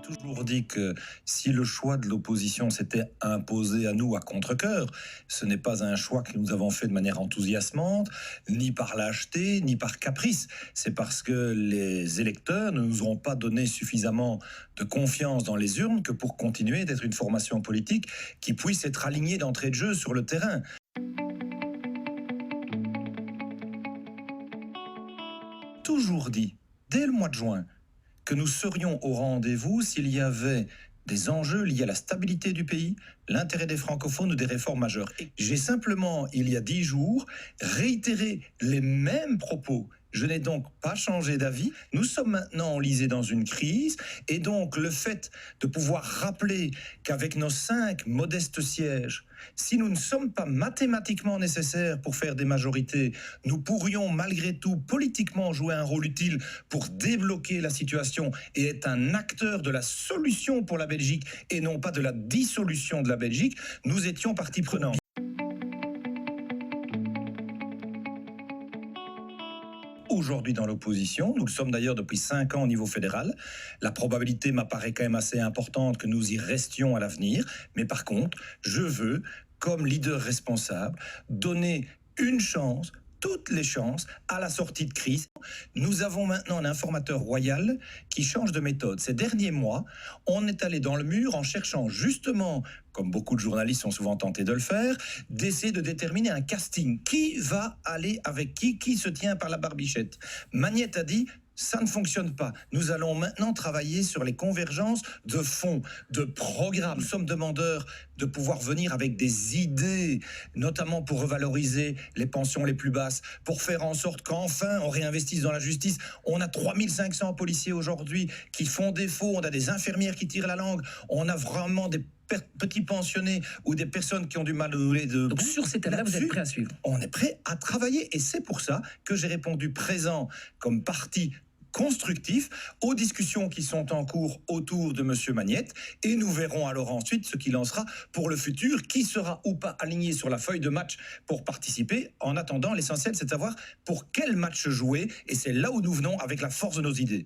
Toujours dit que si le choix de l'opposition s'était imposé à nous à contre-cœur, ce n'est pas un choix que nous avons fait de manière enthousiasmante, ni par lâcheté, ni par caprice. C'est parce que les électeurs ne nous auront pas donné suffisamment de confiance dans les urnes que pour continuer d'être une formation politique qui puisse être alignée d'entrée de jeu sur le terrain. Toujours dit, dès le mois de juin, que nous serions au rendez-vous s'il y avait des enjeux liés à la stabilité du pays, l'intérêt des francophones ou des réformes majeures. J'ai simplement, il y a 10 jours, réitéré les mêmes propos. Je n'ai donc pas changé d'avis. Nous sommes maintenant enlisés dans une crise et donc le fait de pouvoir rappeler qu'avec nos 5 modestes sièges, si nous ne sommes pas mathématiquement nécessaires pour faire des majorités, nous pourrions malgré tout politiquement jouer un rôle utile pour débloquer la situation et être un acteur de la solution pour la Belgique et non pas de la dissolution de la Belgique. Nous étions partie prenante. Aujourd'hui dans l'opposition, nous le sommes d'ailleurs depuis 5 ans au niveau fédéral. La probabilité m'apparaît quand même assez importante que nous y restions à l'avenir. Mais par contre, je veux, comme leader responsable, donner une chance, toutes les chances, à la sortie de crise. Nous avons maintenant un informateur royal qui change de méthode. Ces derniers mois, on est allé dans le mur en cherchant justement, comme beaucoup de journalistes sont souvent tentés de le faire, d'essayer de déterminer un casting. Qui va aller avec qui se tient par la barbichette? Magnette a dit... Ça ne fonctionne pas. Nous allons maintenant travailler sur les convergences de fonds, de programmes. Nous sommes demandeurs de pouvoir venir avec des idées, notamment pour revaloriser les pensions les plus basses, pour faire en sorte qu'enfin on réinvestisse dans la justice. On a 3500 policiers aujourd'hui qui font défaut, on a des infirmières qui tirent la langue, on a vraiment des petits pensionnés ou des personnes qui ont du mal de... Donc sur ces thèmes-là, vous êtes prêt à suivre? On est prêt à travailler et c'est pour ça que j'ai répondu présent comme parti constructif aux discussions qui sont en cours autour de M. Magnette et nous verrons alors ensuite ce qu'il en sera pour le futur, qui sera ou pas aligné sur la feuille de match pour participer. En attendant, l'essentiel c'est de savoir pour quel match jouer et c'est là où nous venons avec la force de nos idées.